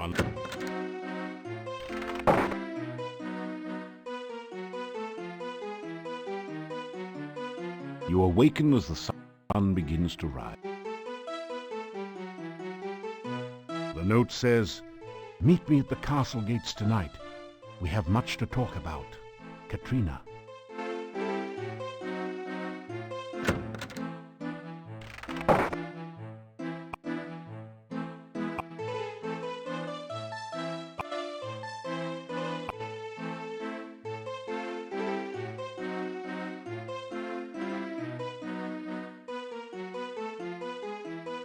un- You awaken as the sun begins to rise. The note says, "Meet me at the castle gates tonight. We have much to talk about. Katrina."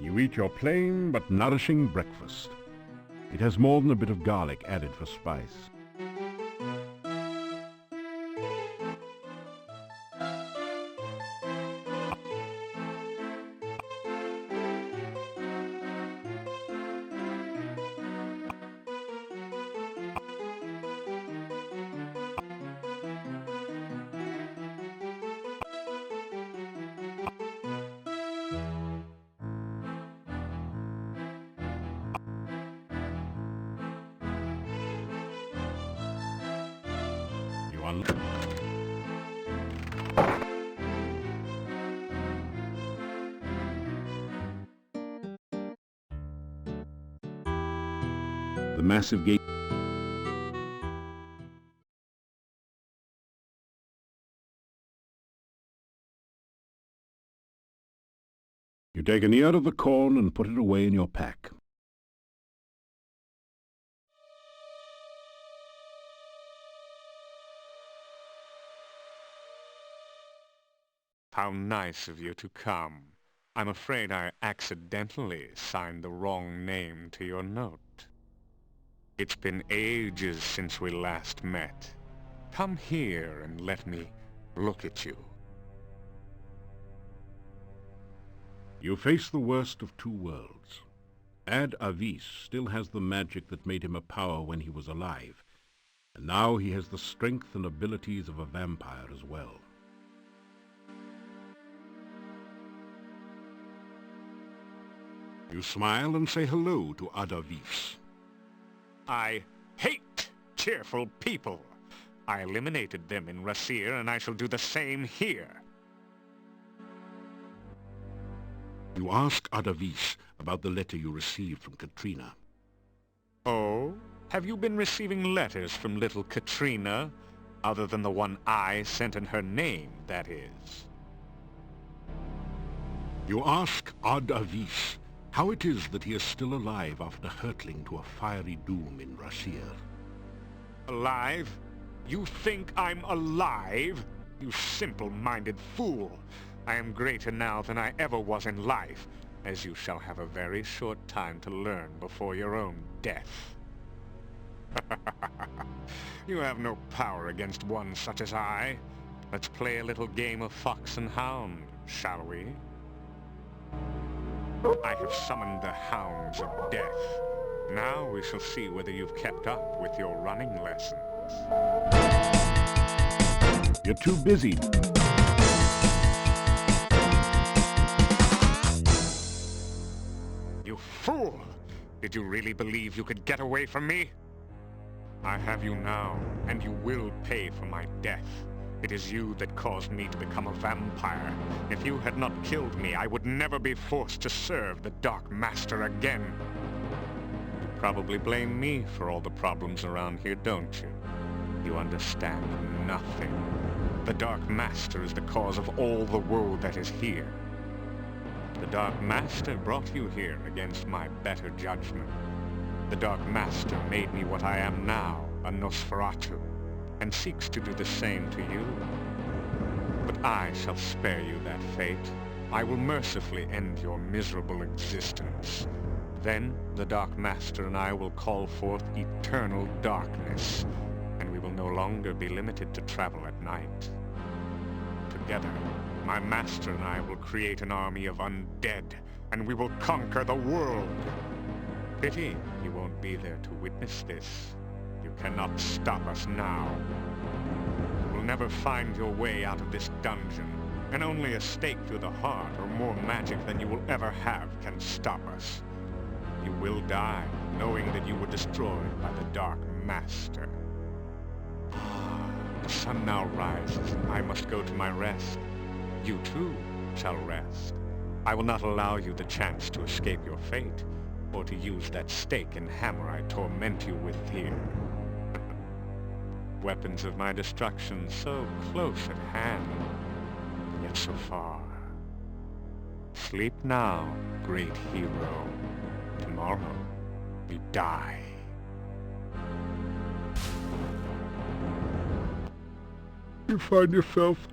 You eat your plain but nourishing breakfast. It has more than a bit of garlic added for spice. The massive gate. You take an ear of the corn and put it away in your pack. How nice of you to come. I'm afraid I accidentally signed the wrong name to your note. It's been ages since we last met. Come here and let me look at you. You face the worst of two worlds. LBRY still has the magic that made him a power when he was alive, and now he has the strength and abilities of a vampire as well. You smile and say hello to LBRY. I hate cheerful people. I eliminated them in Rasir, and I shall do the same here. You ask LBRY about the letter you received from Katrina. Oh? Have you been receiving letters from little Katrina? Other than the one I sent in her name, that is. You ask LBRY how it is that he is still alive after hurtling to a fiery doom in Rasir. Alive? You think I'm alive? You simple-minded fool! I am greater now than I ever was in life, as you shall have a very short time to learn before your own death. You have no power against one such as I. Let's play a little game of fox and hound, shall we? I have summoned the hounds of death. Now we shall see whether you've kept up with your running lessons. You're too busy. You fool! Did you really believe you could get away from me? I have you now, and you will pay for my death. It is you that caused me to become a vampire. If you had not killed me, I would never be forced to serve the Dark Master again. You probably blame me for all the problems around here, don't you? You understand nothing. The Dark Master is the cause of all the woe that is here. The Dark Master brought you here against my better judgment. The Dark Master made me what I am now, a Nosferatu, and seeks to do the same to you. But I shall spare you that fate. I will mercifully end your miserable existence. Then the Dark Master and I will call forth eternal darkness, and we will no longer be limited to travel at night. Together, my master and I will create an army of undead, and we will conquer the world. Pity you won't be there to witness this. You cannot stop us now. You will never find your way out of this dungeon, and only a stake through the heart or more magic than you will ever have can stop us. You will die, knowing that you were destroyed by the Dark Master. The sun now rises, and I must go to my rest. You too shall rest. I will not allow you the chance to escape your fate, or to use that stake and hammer I torment you with here. Weapons of my destruction so close at hand, yet so far. Sleep now, great hero. Tomorrow, we die. You find yourself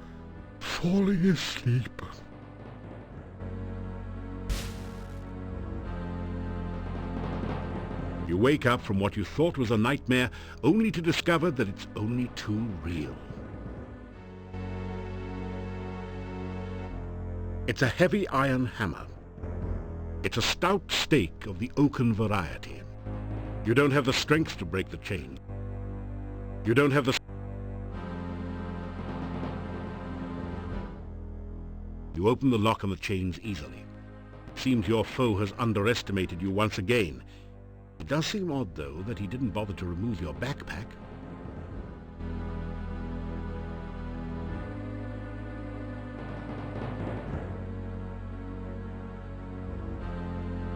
falling asleep. You wake up from what you thought was a nightmare, only to discover that it's only too real. It's a heavy iron hammer. It's a stout stake of the oaken variety. You don't have the strength to break the chain. You don't have the... You open the lock on the chains easily. It seems your foe has underestimated you once again. It does seem odd, though, that he didn't bother to remove your backpack.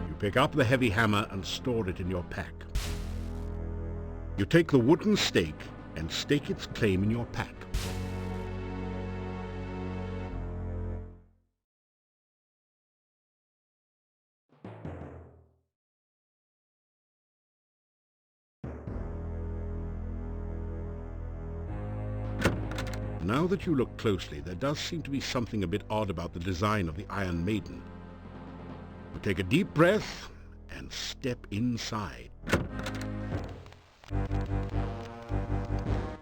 You pick up the heavy hammer and store it in your pack. You take the wooden stake and stake its claim in your pack. Now that you look closely, there does seem to be something a bit odd about the design of the Iron Maiden. You take a deep breath and step inside.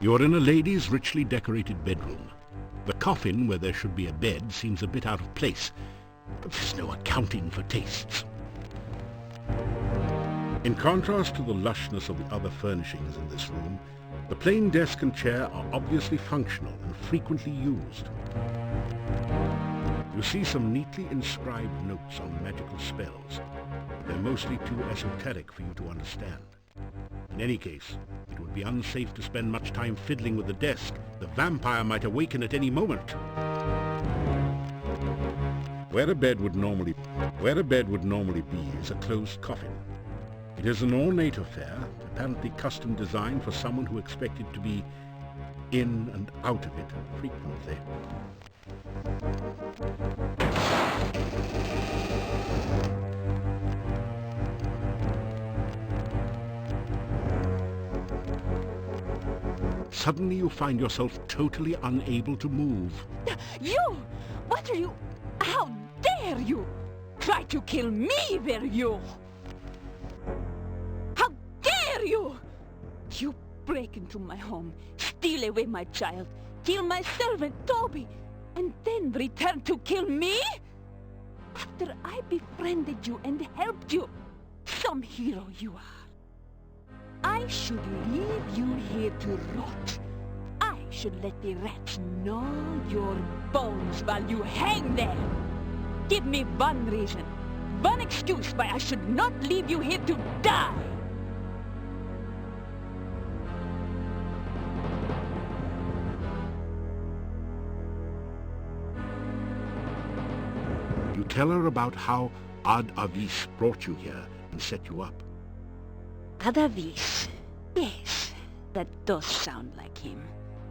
You're in a lady's richly decorated bedroom. The coffin, where there should be a bed, seems a bit out of place, but there's no accounting for tastes. In contrast to the lushness of the other furnishings in this room, the plain desk and chair are obviously functional and frequently used. You see some neatly inscribed notes on magical spells. They're mostly too esoteric for you to understand. In any case, it would be unsafe to spend much time fiddling with the desk. The vampire might awaken at any moment. Where a bed would normally be is a closed coffin. It is an ornate affair, apparently custom designed for someone who expected to be in and out of it frequently. Suddenly you find yourself totally unable to move. You! What are you? How dare you! Try to kill me, were you? How dare you! You break into my home, steal away my child, kill my servant Toby, and then return to kill me? After I befriended you and helped you, some hero you are. I should leave you here to rot. I should let the rats gnaw your bones while you hang there. Give me one reason, one excuse why I should not leave you here to die. You tell her about how Ad-Avis brought you here and set you up. Ad-Avis. Yes, that does sound like him.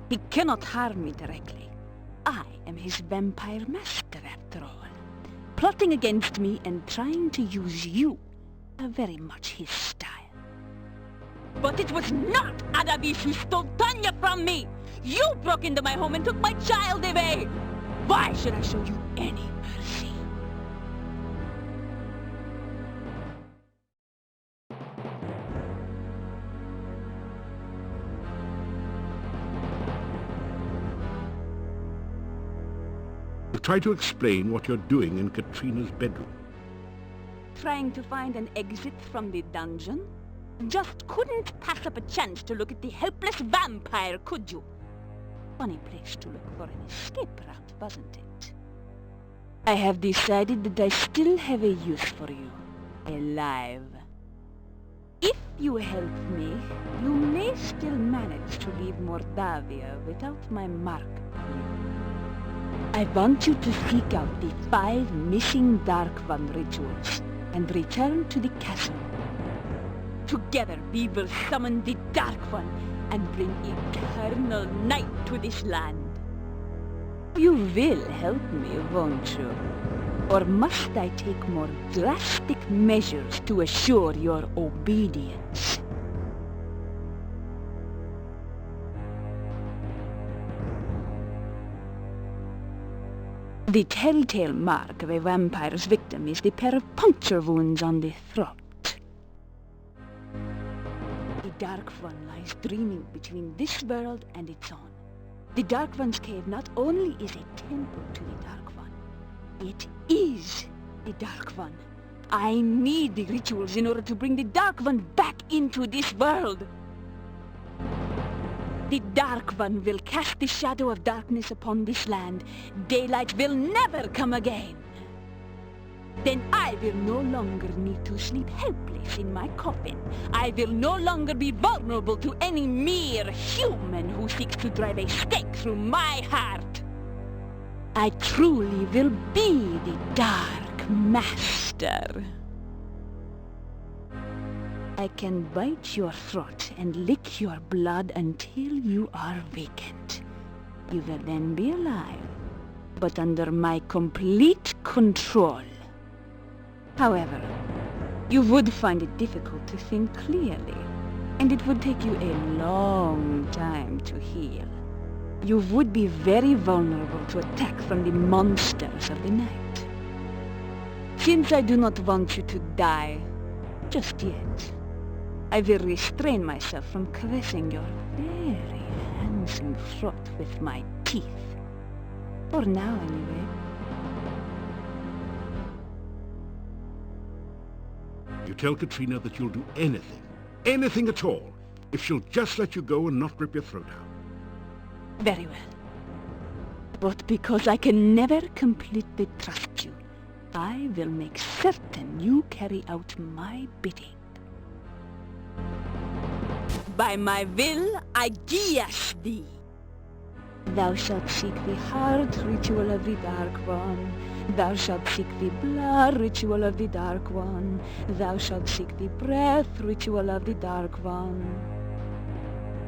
He cannot harm me directly. I am his vampire master, after all. Plotting against me and trying to use you are very much his style. But it was not Ad-Avis who stole Tanya from me! You broke into my home and took my child away! Why should I show you any mercy? Try to explain what you're doing in Katrina's bedroom. Trying to find an exit from the dungeon? Just couldn't pass up a chance to look at the helpless vampire, could you? Funny place to look for an escape route, wasn't it? I have decided that I still have a use for you. Alive. If you help me, you may still manage to leave Mordavia without my mark upon you. I want you to seek out the 5 missing Dark One rituals and return to the castle. Together we will summon the Dark One and bring eternal night to this land. You will help me, won't you? Or must I take more drastic measures to assure your obedience? The telltale mark of a vampire's victim is the pair of puncture wounds on the throat. The Dark One lies dreaming between this world and its own. The Dark One's cave not only is a temple to the Dark One, it is the Dark One. I need the rituals in order to bring the Dark One back into this world. The Dark One will cast the shadow of darkness upon this land. Daylight will never come again. Then I will no longer need to sleep helpless in my coffin. I will no longer be vulnerable to any mere human who seeks to drive a stake through my heart. I truly will be the Dark Master. I can bite your throat and lick your blood until you are vacant. You will then be alive, but under my complete control. However, you would find it difficult to think clearly, and it would take you a long time to heal. You would be very vulnerable to attack from the monsters of the night. Since I do not want you to die just yet, I will restrain myself from caressing your very handsome throat with my teeth. For now, anyway. You tell Katrina that you'll do anything at all, if she'll just let you go and not rip your throat out. Very well. But because I can never completely trust you, I will make certain you carry out my bidding. By my will, I guias thee. Thou shalt seek the heart ritual of the Dark One. Thou shalt seek the blood ritual of the Dark One. Thou shalt seek the breath ritual of the Dark One.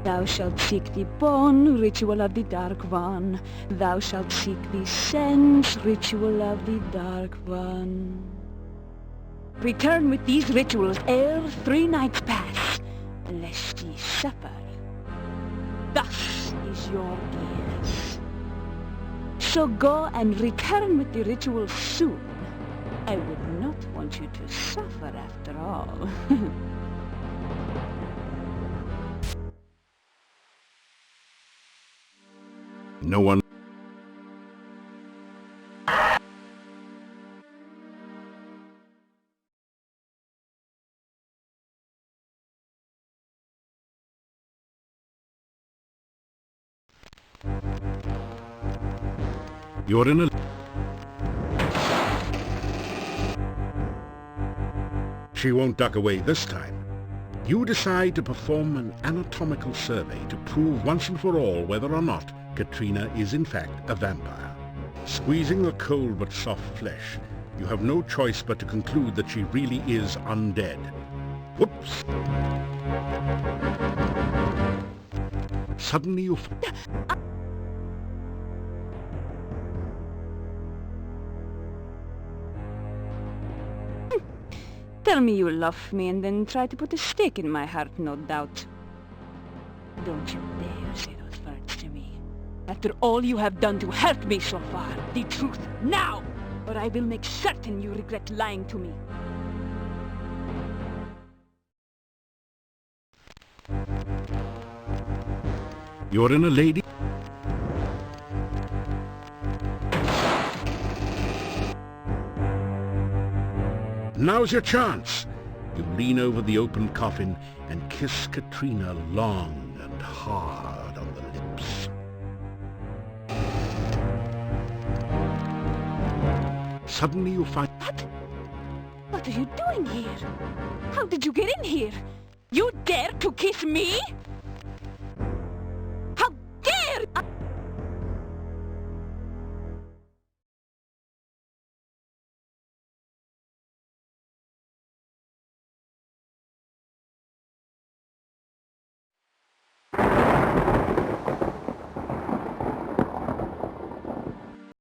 Thou shalt seek the bone ritual of the Dark One. Thou shalt seek the sense ritual of the Dark One. Return with these rituals ere 3 nights pass, lest ye suffer. Thus is your guess. So go and return with the rituals soon. I would not want you to suffer after all. No one... You're in a... She won't duck away this time. You decide to perform an anatomical survey to prove once and for all whether or not Katrina is in fact a vampire. Squeezing the cold but soft flesh, you have no choice but to conclude that she really is undead. Whoops! Suddenly you... Tell me you love me and then try to put a stake in my heart, no doubt. Don't you dare say those words to me. After all you have done to hurt me so far, the truth now, or I will make certain you regret lying to me. You're in a lady... Now's your chance. You lean over the open coffin and kiss Katrina long and hard on the lips. Suddenly you find... What? What are you doing here? How did you get in here? You dare to kiss me?